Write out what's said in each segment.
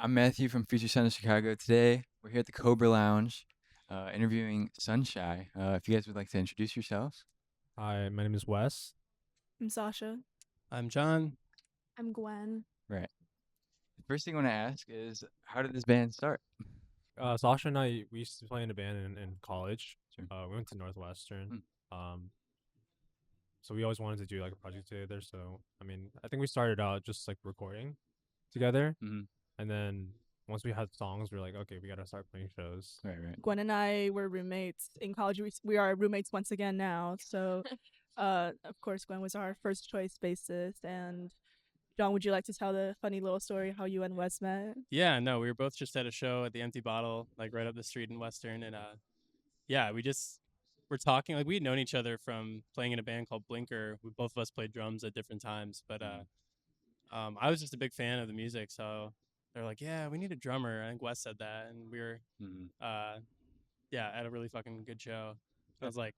I'm Matthew from Future Sound of Chicago. Today, we're here at the Cobra Lounge interviewing Sunshy. If you guys would like to introduce yourselves. Hi, my name is Wes. I'm Sasha. I'm John. I'm Gwen. Right. The first thing I want to ask is, how did this band start? Sasha and I, we used to play in a band in college. Sure. We went to Northwestern. So we always wanted to do like a project together. So, I mean, I think we started out just like recording together. Mm-hmm. And then once we had songs, we were like, okay, we got to start playing shows. Right. Gwen and I were roommates in college. We are roommates once again now. So, of course, Gwen was our first choice bassist. And John, would you like to tell the funny little story how you and Wes met? Yeah, no, we were both just at a show at the Empty Bottle, like right up the street in Western, and yeah, we just were talking. Like we'd known each other from playing in a band called Blinker. We both of us played drums at different times, but I was just a big fan of the music, so they're like, "Yeah, we need a drummer." I think Wes said that, and we were, yeah, at a really fucking good show. I was like,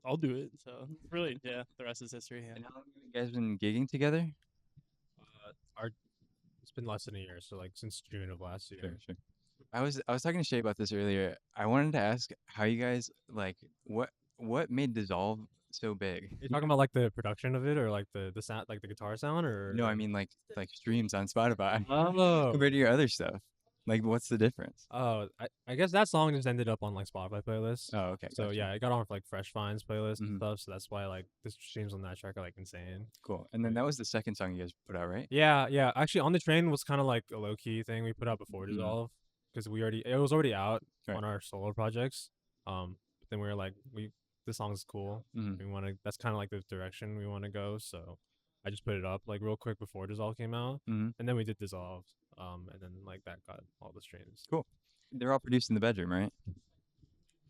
"I'll do it." So really, yeah, the rest is history. Yeah. And how long have you guys been gigging together? It's been less than a year, so like since June of last year. Sure. I was talking to Shay about this earlier. I wanted to ask how you guys what made Dissolve so big? You're talking about like the production of it, or like the sound, like the guitar sound, or No, I mean like streams on Spotify oh, compared to your other stuff. Like, what's the difference? oh, I guess that song just ended up on like Spotify playlists. Oh, okay. So gotcha. yeah, it got on like Fresh Finds playlist and Mhm. stuff. So that's why like the streams on that track are like insane. Cool. And then that was the second song you guys put out, right? Yeah. Actually, On the Train was kind of like a low key thing we put out before Mhm. Dissolve, because it was already out Right. on our solo projects. But then we were like, this song's cool. Mhm. We want to. That's kind of like the direction we want to go. So I just put it up like real quick before Dissolve came out, Mhm. and then we did Dissolve. And then like that got all the streams. Cool. They're all produced in the bedroom, right?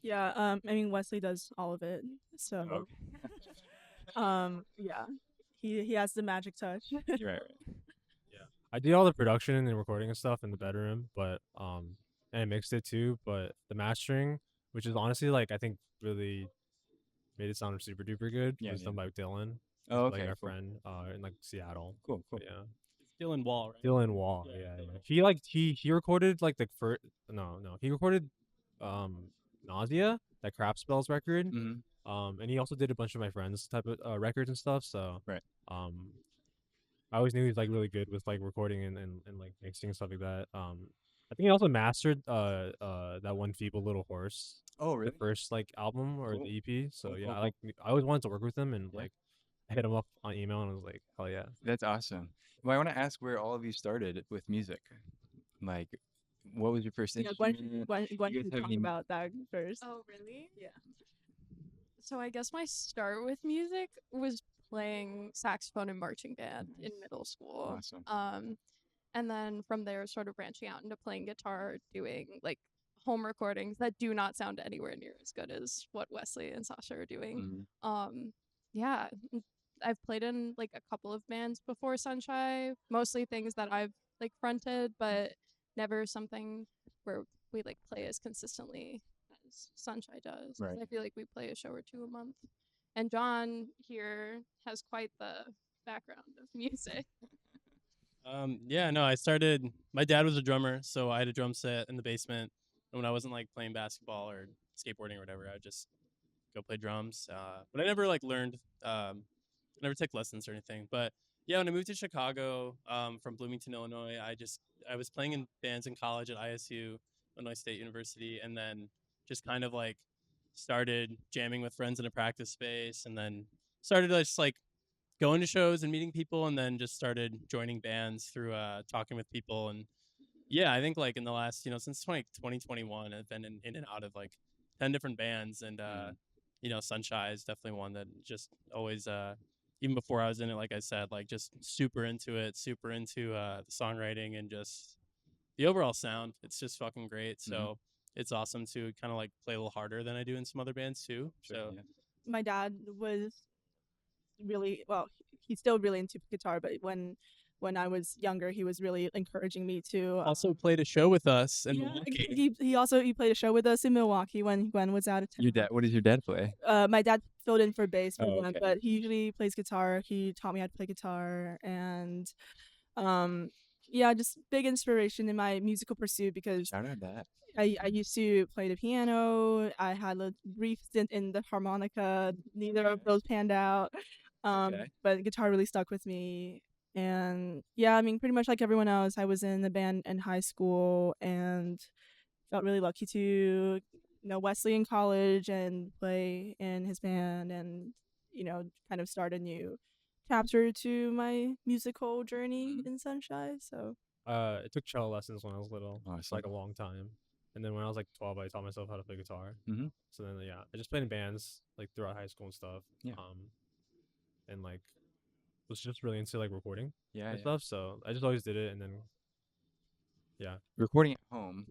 Yeah. I mean, Wesley does all of it. So, yeah, he has the magic touch. You're right. Yeah, I did all the production and the recording and stuff in the bedroom, but and I mixed it too. But the mastering, which is honestly like I think really made it sound super duper good, was done by Dylan. Oh, like okay. our Cool. friend in like Seattle. Cool. But yeah, Dylan Wall, right? Dylan Wall. Yeah. He recorded like the first he recorded Nausea, that Crap Spells record. Mhm. And he also did a bunch of my friends type of records and stuff. So Right. I always knew he was like really good with like recording and like mixing and stuff like that. I think he also mastered that one Feeble Little Horse, Oh, really? the first like album or Cool. the EP. So Cool, yeah, cool, I always wanted to work with him, and Yeah. like I hit him up on email and I was like, hell yeah. That's awesome. Well, I want to ask where all of you started with music. Like, what was your first Yeah, instrument? Gwen You guys should have talk any- about that first. Oh, really? Yeah. So I guess my start with music was playing saxophone in marching band in middle school. Awesome. And then from there started branching out into playing guitar, doing like home recordings that do not sound anywhere near as good as what Wesley and Sasha are doing. Mhm. Yeah, I've played in like a couple of bands before Sunshy, mostly things that I've like fronted, but never something where we like play as consistently as Sunshy does. 'Cause Right. I feel like we play a show or two a month. And John here has quite the background of music. Yeah, no, I started. My dad was a drummer, so I had a drum set in the basement. And when I wasn't like playing basketball or skateboarding or whatever, I would just go play drums. But I never like learned. I never took lessons or anything. But yeah, when I moved to Chicago from Bloomington, Illinois, I was playing in bands in college at ISU, Illinois State University, and then just kind of like started jamming with friends in a practice space, and then started just like going to shows and meeting people, and then just started joining bands through talking with people. And yeah, I think like in the last, since 2021, I've been in and out of like 10 different bands. And Sunshine is definitely one that just always even before I was in it, like I said, like just super into it, super into the songwriting and just the overall sound. It's just fucking great. So it's awesome to kind of like play a little harder than I do in some other bands too. So My dad was really, well, he's still really into guitar, but when I was younger, he was really encouraging me to also played a show with us in Milwaukee. He played a show with us in Milwaukee when Gwen was out of town. Your dad? What does your dad play? My dad filled in for bass for Gwen, okay. but he usually plays guitar. He taught me how to play guitar, and yeah, just big inspiration in my musical pursuit because Shout out that. I used to play the piano. I had a brief stint in the harmonica. Neither of those panned out. Okay. But guitar really stuck with me. And yeah, I mean, pretty much like everyone else, I was in the band in high school and felt really lucky to know Wesley in college and play in his band and, kind of start a new chapter to my musical journey in Sunshine. So I took cello lessons when I was little. It's like Awesome. a long time. And then when I was like 12, I taught myself how to play guitar. Mm-hmm. So then yeah, I just played in bands like throughout high school and stuff. Yeah. And like was just really into like recording Yeah, and yeah. stuff. So I just always did it, and then yeah, Recording at home.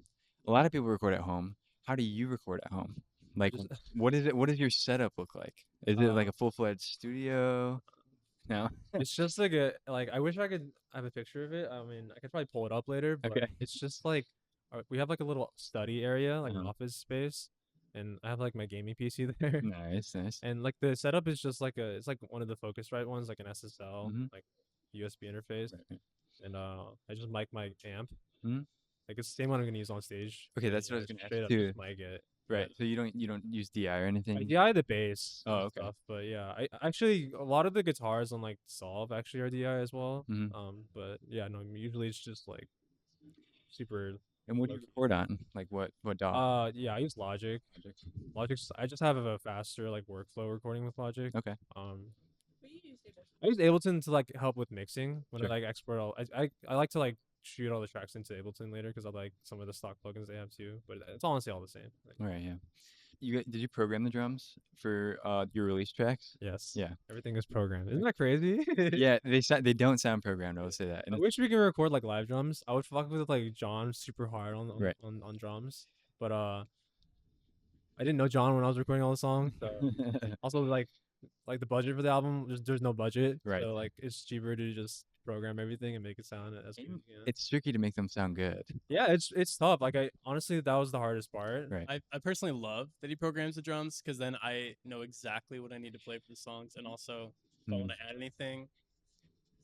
A lot of people record at home. How do you record at home? Like, just what is it? What does your setup look like? Is it like Uh, a full-fledged studio? No. it's just like a like I wish I could have a picture of it. I mean, I could probably pull it up later, but Okay. it's just like we have like a little study area, like an Uh-huh. office space, and I have like my gaming PC there. Nice, nice. And like the setup is just like it's like one of the Focusrite ones, like an SSL, Mhm. like USB interface, Right, right. and I just mic my amp. Mhm. Like it's the same one I'm gonna use on stage. Okay, and, that's what I was just gonna ask straight up too. just mic it. Right. So you don't use DI or I anything? DI the bass Oh, and okay. stuff, but yeah, I actually a lot of the guitars on like Solve actually are DI as well. Mhm. But yeah, no, usually it's just like super. And what do you low-key. record on? Like what DAW? Yeah, I use Logic. Logic. Logic's I just have a faster like workflow recording with Logic. Okay. I use Ableton to like help with mixing when Sure. I like export all. I like to like shoot all the tracks into Ableton later because I like some of the stock plugins they have too. But it's honestly all the same. Like, All right, yeah. Did you program the drums for your release tracks? yes. Yeah. Everything is programmed. Isn't that crazy? Yeah, they don't sound programmed, I will say that. And I it's wish we could record like live drums. I would fuck with like John super hard on Right. on drums, but I didn't know John when I was recording all the songs. So also like the budget for the album, there's no budget, Right. so like it's cheaper to just program everything and make it sound as good. And You know? it's tricky to make them sound good. Yeah, it's tough. Like I honestly that was the hardest part. Right. I personally love that he programs the drums because then I know exactly what I need to play for the songs, and also if I want to add anything,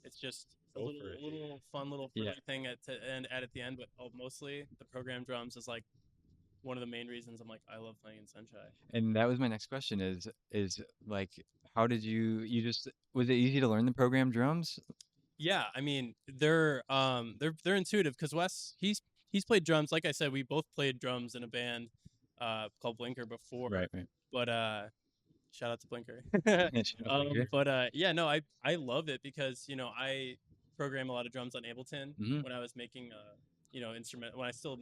it's just a Go for it. little fun little Yeah. frilly thing at the end. But mostly the program drums is like one of the main reasons I'm like I love playing in Sunshine. And that was my next question is like how did you just was it easy to learn the program drums? Yeah, I mean they're intuitive because Wes he's played drums. Like I said, we both played drums in a band called Blinker before. Right. But shout out to Blinker. Yeah, shout out Blinker. But yeah, no, I love it because I program a lot of drums on Ableton Mhm. when I was making instrument when I still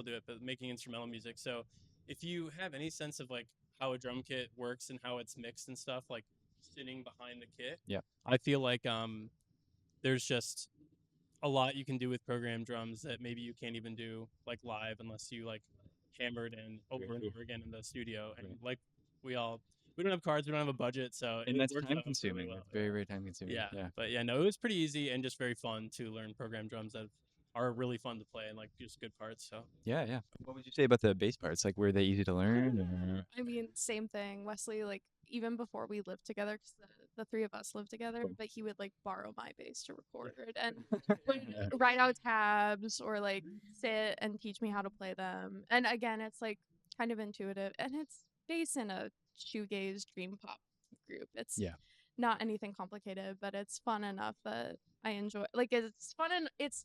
do it, but making instrumental music. So if you have any sense of like how a drum kit works and how it's mixed and stuff, like sitting behind the kit, Yeah. I feel like there's just a lot you can do with program drums that maybe you can't even do like live unless you like hammered in over and over again in the studio. And like we don't have cards, we don't have a budget, so And it that's works time out really consuming. well. It's very, very time consuming. Yeah. Yeah. But yeah, no, it was pretty easy and just very fun to learn program drums that are really fun to play and like just good parts. So Yeah, yeah. What would you say about the bass parts? Like were they easy to learn? Or... I mean, same thing. Wesley, like, even before we lived together, because the three of us lived together, Cool. but he would, like, borrow my bass to record and would write out tabs or, like, sit and teach me how to play them. And again, it's, like, kind of intuitive. And it's based in a shoegaze dream pop group. It's Yeah. not anything complicated, but it's fun enough that I enjoy. Like, it's fun and it's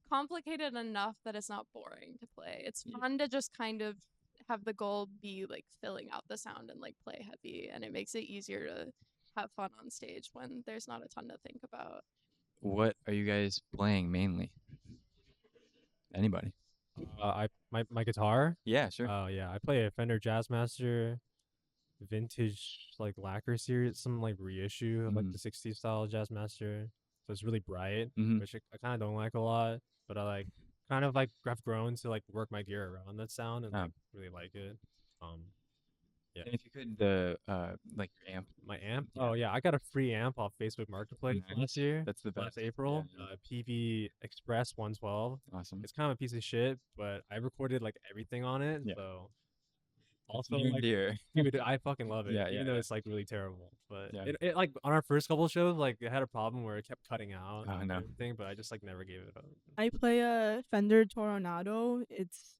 complicated enough that it's not boring to play. It's Yeah. fun to just kind of have the goal be like filling out the sound and like play heavy, and it makes it easier to have fun on stage when there's not a ton to think about. What are you guys playing mainly? Anybody? My guitar. Yeah, sure. Oh yeah, I play a Fender Jazzmaster vintage like lacquer series, some like reissue of like Mhm. the '60s style Jazzmaster. So it's really bright, Mhm. which I kind of don't like a lot, but I like kind of like have grown to like work my gear around that sound and Oh. like really like it. Yeah. And if you could the like your amp, My amp. Yeah. Oh yeah, I got a free amp off Facebook Marketplace Nice. last year. that's the best. Last April, Yeah, PV Express 112. awesome. It's kind of a piece of shit, but I recorded like everything on it. Yeah. So Also, near and like, dear. dude, I fucking love it. Yeah, Even yeah, though yeah. it's like really terrible, but Yeah. it like on our first couple shows, like it had a problem where it kept cutting out Oh, and no. everything, but I just like never gave it up. I play a Fender Toronado. It's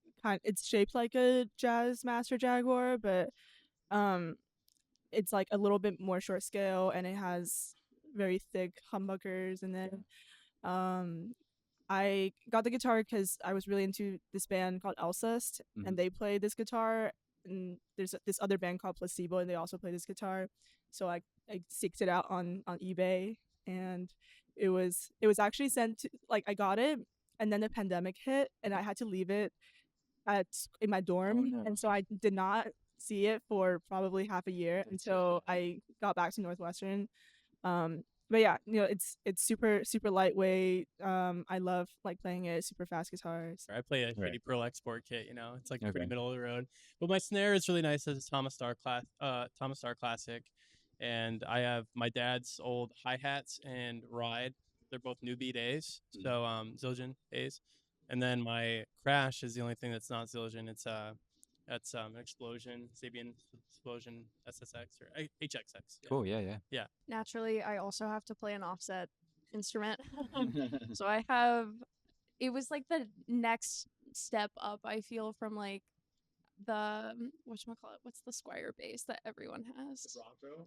shaped like a Jazz Master Jaguar, but um it's like a little bit more short scale, and it has very thick humbuckers. And then um I got the guitar because I was really into this band called Elsust, Mhm. and they play this guitar. And there's this other band called Placebo, and they also play this guitar. So I seeked it out on eBay, and it was actually sent to, like, I got it, and then the pandemic hit, and I had to leave it in my dorm, no. and so I did not see it for probably half a year until I got back to Northwestern. But yeah, it's super lightweight. I love like playing it. Super fast guitars. I play a Right. shitty Pearl export kit. It's like pretty Okay. middle of the road. But my snare is really nice. It's a Thomas Star Classic, and I have my dad's old hi hats and ride. They're both newbie days, so Zildjian days, and then my crash is the only thing that's not Zildjian. That's an Explosion Sabian Explosion SSX or HXX. Cool. Yeah, yeah. Naturally, I also have to play an offset instrument. So I have it was like the next step up, I feel, from like the whatchamacallit, what's the Squire bass that everyone has?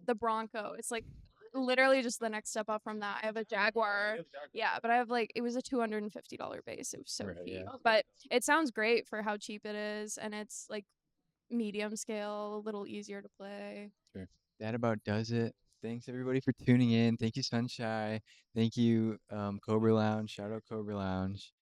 The Bronco. It's like literally just the next step up from that. I have a Jaguar. Yeah, but I have like it was a $250 bass. It was so Right, cheap. yeah. But it sounds great for how cheap it is, and it's like medium scale, a little easier to play. Sure. That about does it. Thanks everybody for tuning in. Thank you, Sunshy. Thank you, Cobra Lounge. Shout out Cobra Lounge.